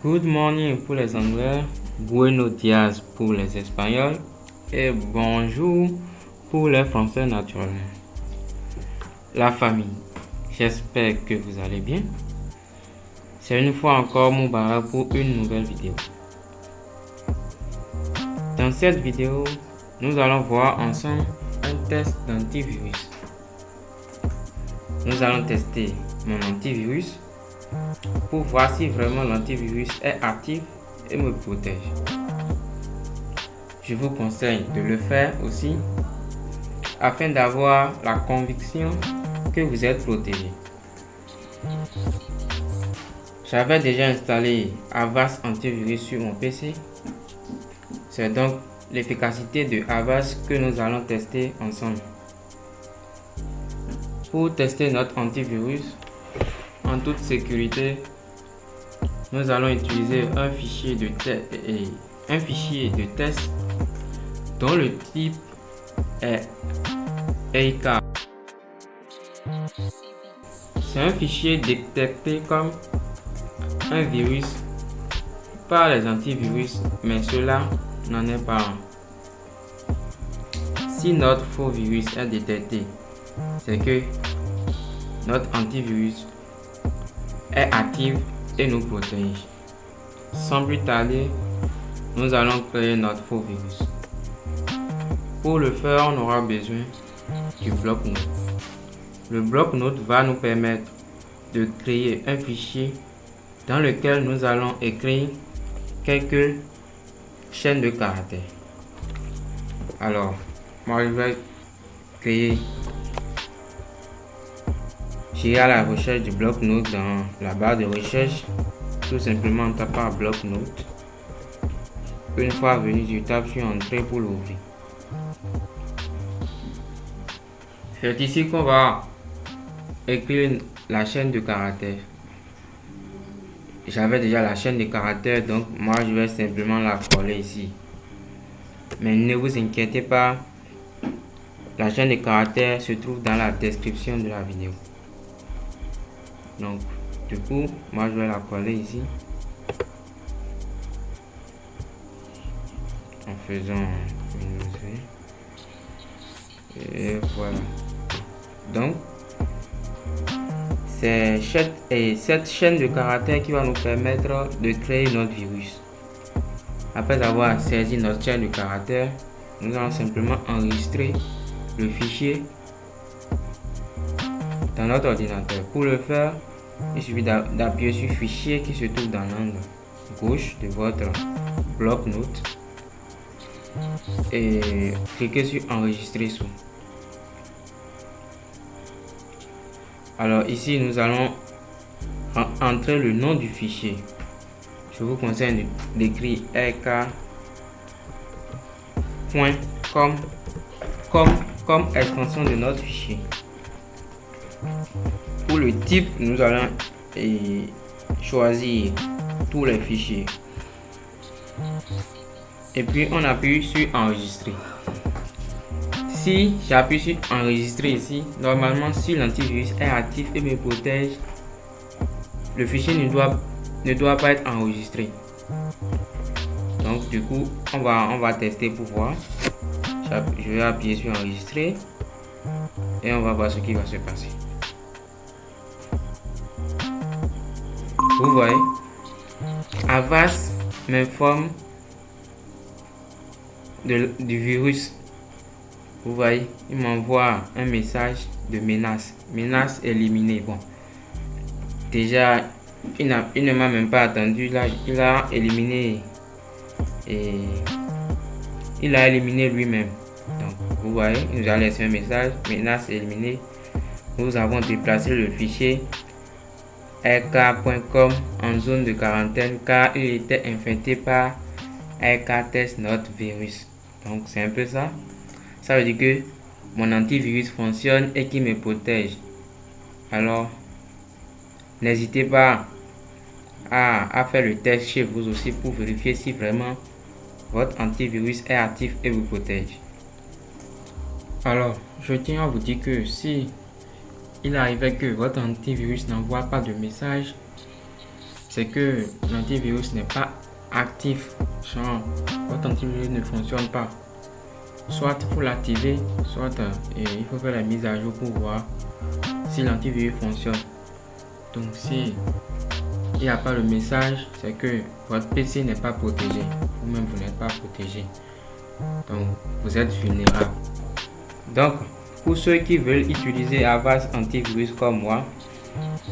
Good morning pour les Anglais, buenos dias pour les Espagnols et bonjour pour les Français naturellement. La famille, j'espère que vous allez bien. C'est une fois encore Moubarak pour une nouvelle vidéo. Dans cette vidéo, nous allons voir ensemble un test d'antivirus. Nous allons tester mon antivirus pour voir si vraiment l'antivirus est actif et me protège. Je vous conseille de le faire aussi afin d'avoir la conviction que vous êtes protégé. J'avais déjà installé Avast Antivirus sur mon PC. C'est donc l'efficacité de Avast que nous allons tester ensemble. Pour tester notre antivirus en toute sécurité, nous allons utiliser un fichier de test dont le type est EIK. C'est un fichier détecté comme un virus par les antivirus, mais cela n'en est pas un. Si notre faux virus est détecté, c'est que notre antivirus est actif et nous protège. Sans plus tarder, nous allons créer notre faux virus. Pour le faire, on aura besoin du bloc-notes. Le bloc-notes va nous permettre de créer un fichier dans lequel nous allons écrire quelques chaînes de caractères. Alors, moi je vais créer. J'irai à la recherche du bloc-notes dans la barre de recherche, tout simplement en tapant bloc-notes. Une fois venu, je tape sur Entrée pour l'ouvrir. C'est ici qu'on va écrire la chaîne de caractères. J'avais déjà la chaîne de caractères, donc moi je vais simplement la coller ici. Mais ne vous inquiétez pas, la chaîne de caractères se trouve dans la description de la vidéo. Donc, du coup, moi je vais la coller ici en faisant une V. Et voilà. Donc, c'est cette chaîne de caractères qui va nous permettre de créer notre virus. Après avoir saisi notre chaîne de caractères, nous allons simplement enregistrer le fichier dans notre ordinateur. Pour le faire, il suffit d'appuyer sur fichier qui se trouve dans l'angle gauche de votre bloc-notes et cliquer sur enregistrer sous. Alors ici nous allons entrer le nom du fichier. Je vous conseille d'écrire ek.com comme extension de notre fichier. Pour le type, nous allons choisir tous les fichiers. Et puis on appuie sur enregistrer. Si j'appuie sur enregistrer ici, normalement si l'antivirus est actif et me protège, le fichier ne doit pas être enregistré. Donc du coup, on va tester pour voir. Je vais appuyer sur enregistrer et on va voir ce qui va se passer. Vous voyez, Avast m'informe du virus. Vous voyez, il m'envoie un message de menace. Menace éliminée. Bon, déjà, il ne m'a même pas attendu. Là, il a éliminé et il a éliminé lui-même. Donc, vous voyez, il nous a laissé un message. Menace éliminée. Nous avons déplacé le fichier ek.com en zone de quarantaine car il était infecté par EK-test notre virus. Donc c'est un peu ça. Ça veut dire que mon antivirus fonctionne et qu'il me protège. Alors n'hésitez pas à faire le test chez vous aussi pour vérifier si vraiment votre antivirus est actif et vous protège. Alors je tiens à vous dire que si il arrivait que votre antivirus n'envoie pas de message, c'est que l'antivirus n'est pas actif. Genre, votre antivirus ne fonctionne pas. Soit il faut l'activer, soit il faut faire la mise à jour pour voir si l'antivirus fonctionne. Donc si il n'y a pas le message, c'est que votre PC n'est pas protégé. Vous-même, vous n'êtes pas protégé. Donc vous êtes vulnérable. Donc pour ceux qui veulent utiliser Avast Antivirus comme moi,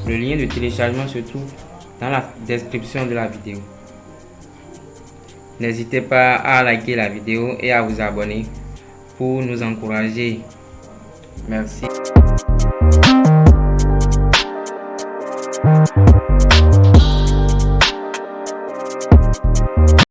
le lien de téléchargement se trouve dans la description de la vidéo. N'hésitez pas à liker la vidéo et à vous abonner pour nous encourager. Merci.